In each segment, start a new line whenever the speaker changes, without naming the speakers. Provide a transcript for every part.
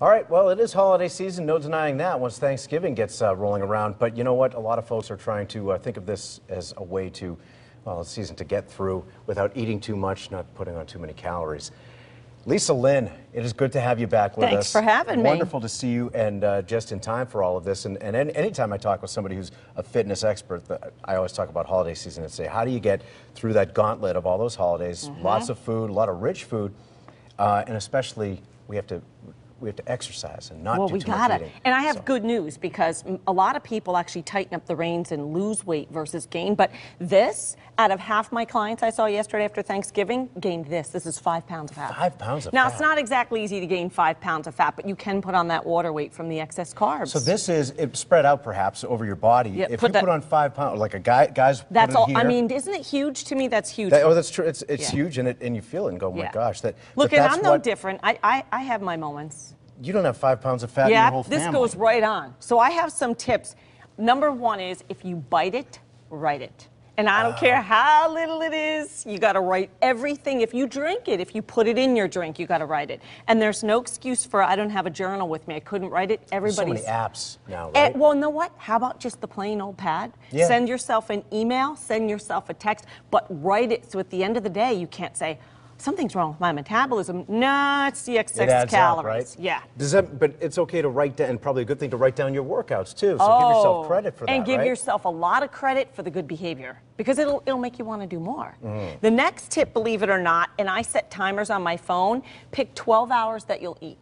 All right, well, it is holiday season, no denying that once Thanksgiving gets rolling around. But you know what? A lot of folks are trying to think of this as a way to, well, a season to get through without eating too much, not putting on too many calories. Lisa Lynn, it is good to have you back with us.
Thanks for having me.
Wonderful to see you, and just in time for all of this. And anytime I talk with somebody who's a fitness expert, I always talk about holiday season and say, how do you get through that gauntlet of all those holidays? Lots of food, a lot of rich food, and especially we have to exercise and not do too much eating.
And I have good news, because a lot of people actually tighten up the reins and lose weight versus gain. But this, out of half my clients I saw yesterday after Thanksgiving, gained this. This is 5 pounds of fat.
5 pounds of fat.
Now, it's not exactly easy to gain 5 pounds of fat, but you can put on that water weight from the excess carbs.
So this is it spread out perhaps over your body.
Yeah,
if you put on 5 pounds, like a guy's
that's
put it
all.
here.
I mean, isn't it huge? To me, that's huge.
That's true. It's huge, and you feel it and go, oh my gosh.
Look, and I'm no different. I have my moments.
You don't have 5 pounds of fat in your whole family.
Yeah, this goes right on. So I have some tips. Number one is, if you bite it, write it. And I don't care how little it is, you got to write everything. If you drink it, if you put it in your drink, you got to write it. And there's no excuse for, I don't have a journal with me, I couldn't write it. Everybody's
so many apps now, right?
Well, you know what? How about just the plain old pad?
Yeah.
Send yourself an email, send yourself a text, but write it so at the end of the day, you can't say, something's wrong with my metabolism. No, it's the excess calories.
Up, right?
Yeah.
But it's okay to write down, and probably a good thing to write down your workouts too. So give yourself credit for that.
And give yourself a lot of credit for the good behavior, because it'll make you want to do more. The next tip, believe it or not, and I set timers on my phone, pick 12 hours that you'll eat.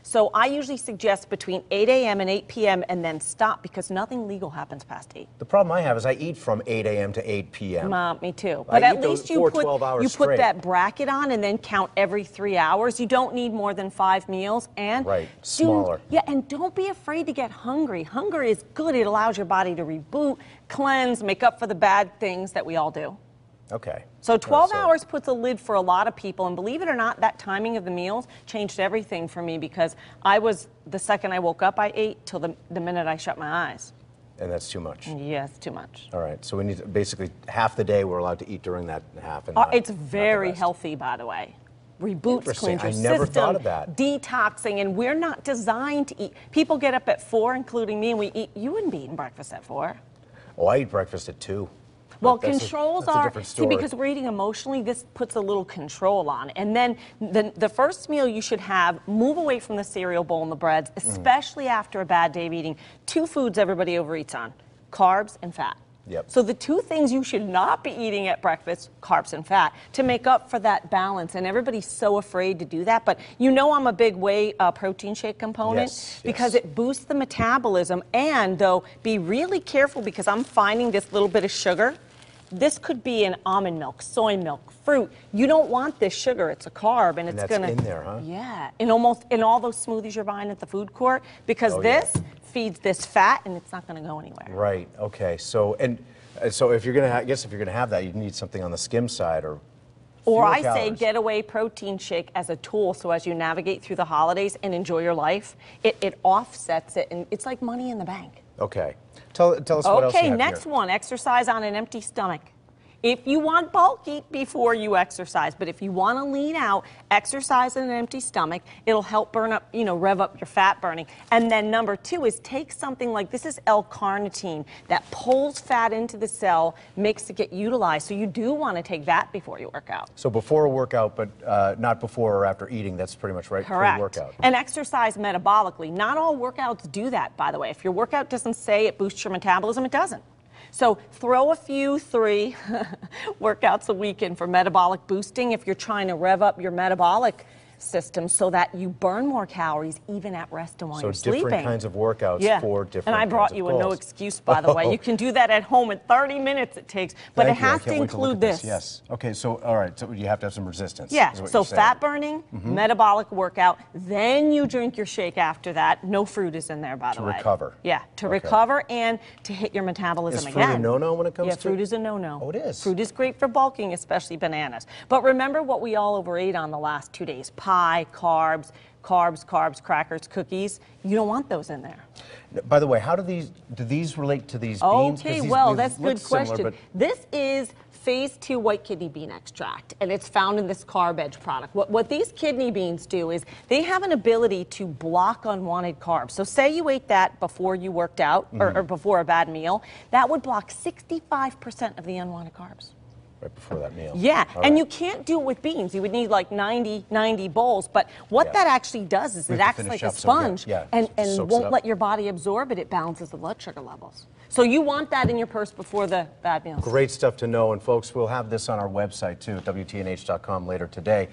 So I usually suggest between 8 a.m. and 8 p.m. and then stop, because nothing legal happens past 8.
The problem I have is I eat from 8 a.m. to 8 p.m.
Me too. But at least you put that bracket on and then count every 3 hours. You don't need more than 5 meals. And
smaller.
And don't be afraid to get hungry. Hunger is good. It allows your body to reboot, cleanse, make up for the bad things that we all do.
Okay.
So 12 hours puts a lid for a lot of people, and believe it or not, that timing of the meals changed everything for me, because the second I woke up, I ate till the minute I shut my eyes.
And that's too much?
Yes, too much.
All right, so we need basically half the day we're allowed to eat during that half. And
it's very healthy, by the way. Reboots, cleans your system.
I never thought of that.
Detoxing, and we're not designed to eat. People get up at 4, including me, and we eat. You wouldn't be eating breakfast at 4.
Oh, I eat breakfast at 2.
Well, controls are, see, because we're eating emotionally, this puts a little control on. And then the first meal you should have, move away from the cereal bowl and the breads, especially after a bad day of eating. 2 foods everybody overeats on, carbs and fat.
Yep.
So the 2 things you should not be eating at breakfast, carbs and fat, to make up for that balance. And everybody's so afraid to do that. But you know I'm a big whey protein shake component, because it boosts the metabolism. And though, be really careful, because I'm finding this little bit of sugar. This could be in almond milk, soy milk, fruit. You don't want this sugar. It's a carb, and it's
going to... in there, huh?
Yeah. In all those smoothies you're buying at the food court, because this feeds this fat, and it's not going to go anywhere.
Right. Okay. So if you're going to, I guess if you're going to have that, you need something on the skim side, or
I say getaway protein shake as a tool, so as you navigate through the holidays and enjoy your life, it offsets it, and it's like money in the bank.
Okay. Tell us what else you have
Okay, next one, exercise on an empty stomach. If you want bulk, eat before you exercise. But if you want to lean out, exercise on an empty stomach. It'll help burn up, rev up your fat burning. And then number 2 is take something like, this is L-carnitine, that pulls fat into the cell, makes it get utilized. So you do want to take that before you work out.
So before a workout, but not before or after eating. That's pretty much right.
Correct.
Pre-workout.
And exercise metabolically. Not all workouts do that, by the way. If your workout doesn't say it boosts your metabolism, it doesn't. So throw a few 3 workouts a week in for metabolic boosting if you're trying to rev up your metabolic system so that you burn more calories even at rest and while you're sleeping.
So different kinds of workouts for different kinds of goals.
And I brought you a no excuse, by the way. You can do that at home in 30 minutes it takes, but it has to include this.
Yes. Okay, so all right, so you have to have some resistance.
Yeah, so fat burning, metabolic workout, then you drink your shake after that. No fruit is in there, by the way.
To recover.
Yeah, to recover and to hit your metabolism again.
Is fruit a no-no when it comes to?
Yeah, fruit is a no-no.
Oh, it is?
Fruit is great for bulking, especially bananas. But remember what we all overate on the last 2 days. Pie, carbs, carbs, crackers, cookies. You don't want those in there.
By the way, how do these relate to these beans? 'Cause
Okay,
these
well, that's a
look
good
similar,
question.
but-
This is phase 2 white kidney bean extract, and it's found in this Carb Edge product. What these kidney beans do is they have an ability to block unwanted carbs. So say you ate that before you worked out or before a bad meal, that would block 65% of the unwanted carbs.
Right before that meal.
Yeah,
All
and
right.
you can't do it with beans. You would need like 90 bowls. But what that actually does is
We
it
have to
acts like
finish
a
up, so yeah,
sponge
yeah,
and
soaks it
won't
up.
let your body absorb it. It balances the blood sugar levels. So you want that in your purse before the bad meals.
Great stuff to know, and folks, we'll have this on our website too, at WTNH.com later today.